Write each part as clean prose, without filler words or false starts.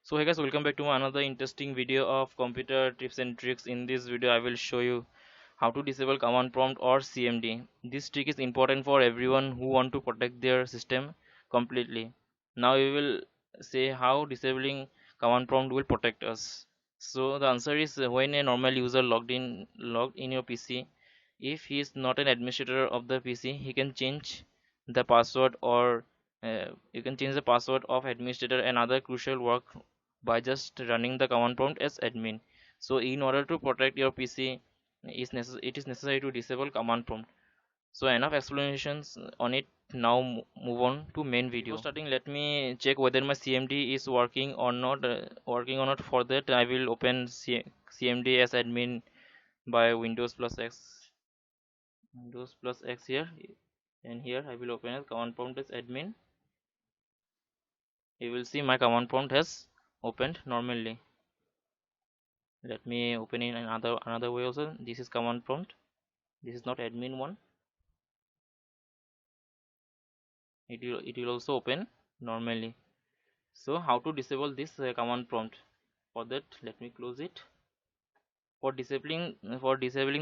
So hey guys, welcome back to another interesting video of computer tips and tricks. In this video I will show you how to disable command prompt or CMD. This trick is important for everyone who want to protect their system completely. Now we will say how disabling command prompt will protect us. So the answer is when a normal user logged in your PC, if he is not an administrator of the PC, he can change the password or you can change the password of administrator and other crucial work by just running the command prompt as admin. So in order to protect your PC, it is necessary to disable command prompt. So enough explanations on it. Now move on to main video. Before starting, let me check whether my CMD is working or not. For that, I will open CMD as admin by Windows plus X here, and here I will open as command prompt as admin. You will see my command prompt has opened normally. Let me open in another way also. This is command prompt. This is not admin one. It will also open normally. So how to disable this command prompt? For that, let me close it. For disabling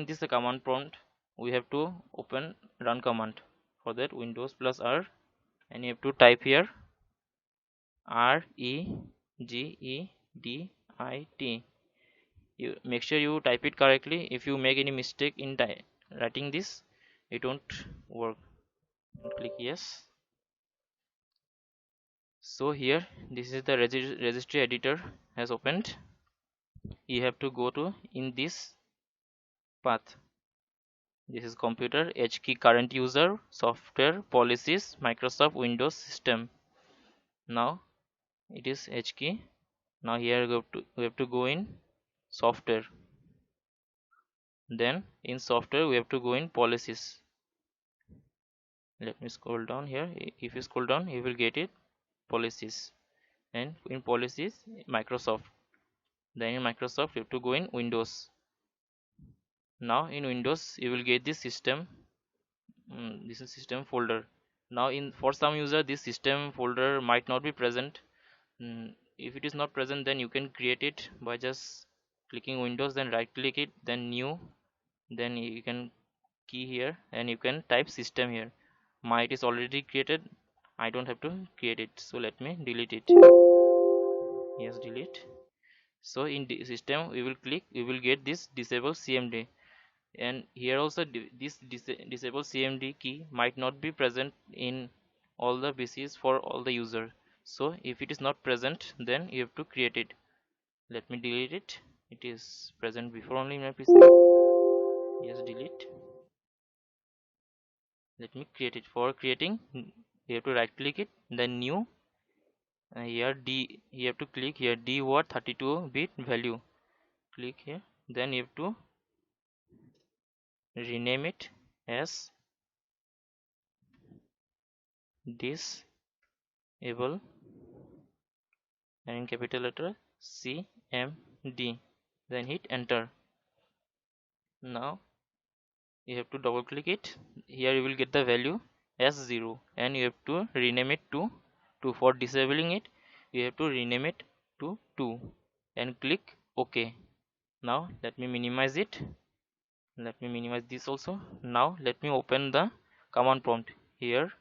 this command prompt, we have to open run command. For that, Windows plus R, and you have to type here REGEDIT. You make sure you type it correctly. If you make any mistake in writing this, it won't work. Click yes. So here, this is the registry editor has opened. You have to go to in this path. This is computer, H key, current user, software, policies, Microsoft Windows system. Now it is H key. Now here we have to go in software. Then in software we have to go in policies. Let me scroll down here. If you scroll down, you will get it policies. And in policies, Microsoft. Then in Microsoft, you have to go in Windows. Now in Windows, you will get this system. This is system folder. Now in for some user, this system folder might not be present. If it is not present, then you can create it by just clicking Windows, then right click it, then new, then you can key here and you can type system here. My it is already created. I don't have to create it, so let me delete it. Yes, delete. So in the system we will get this disable CMD, and here also this disable CMD key might not be present in all the PCs for all the user. So if it is not present, then you have to create it. Let me delete it. It is present before only in my PC. Yes, delete. Let me create it. For creating, you have to right click it, then new. Here D, you have to click here D word 32-bit value. Click here, then you have to rename it as disable, and in capital letter CMD, then hit enter. Now you have to double click it. Here you will get the value as 0, and you have to rename it to 2. For disabling it, you have to rename it to 2 and click OK. Now let me minimize it. Let me minimize this also. Now let me open the command prompt. Here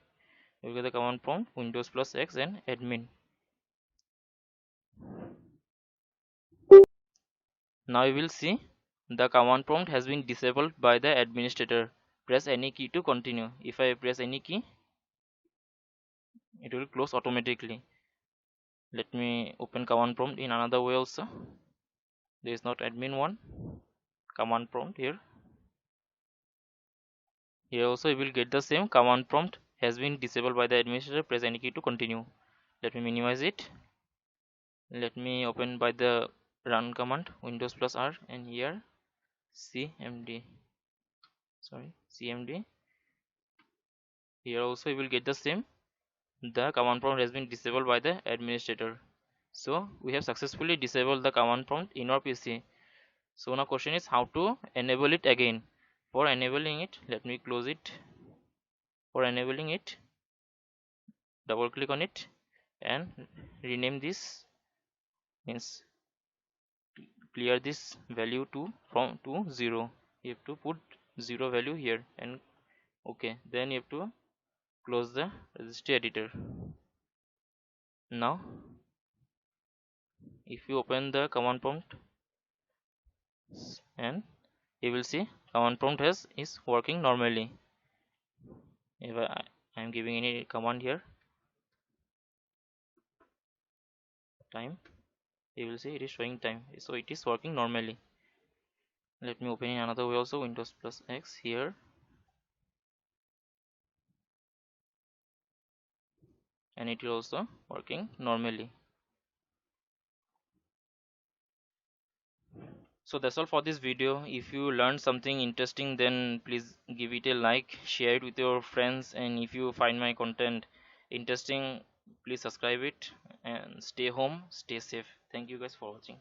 you get the command prompt Windows plus X and admin. Now you will see the command prompt has been disabled by the administrator. Press any key to continue. If I press any key, it will close automatically. Let me open command prompt in another way also. There is not admin one. Command prompt here. Here also you will get the same command prompt has been disabled by the administrator. Press any key to continue. Let me minimize it. Let me open by the run command Windows plus R, and here CMD. CMD. Here also you will get the same. The command prompt has been disabled by the administrator. So we have successfully disabled the command prompt in our PC. So now question is how to enable it again. For enabling it, let me close it. For enabling it, double click on it and rename this means clear this value to from to 0. You have to put 0 value here and okay, then you have to close the registry editor. Now if you open the command prompt and you will see command prompt is working normally. If I am giving any command here, time, you will see it is showing time, so it is working normally. Let me open in another way also, Windows plus X here, and it is also working normally. So that's all for this video. If you learned something interesting, then please give it a like, share it with your friends, and if you find my content interesting, please subscribe it and stay home, stay safe. Thank you guys for watching.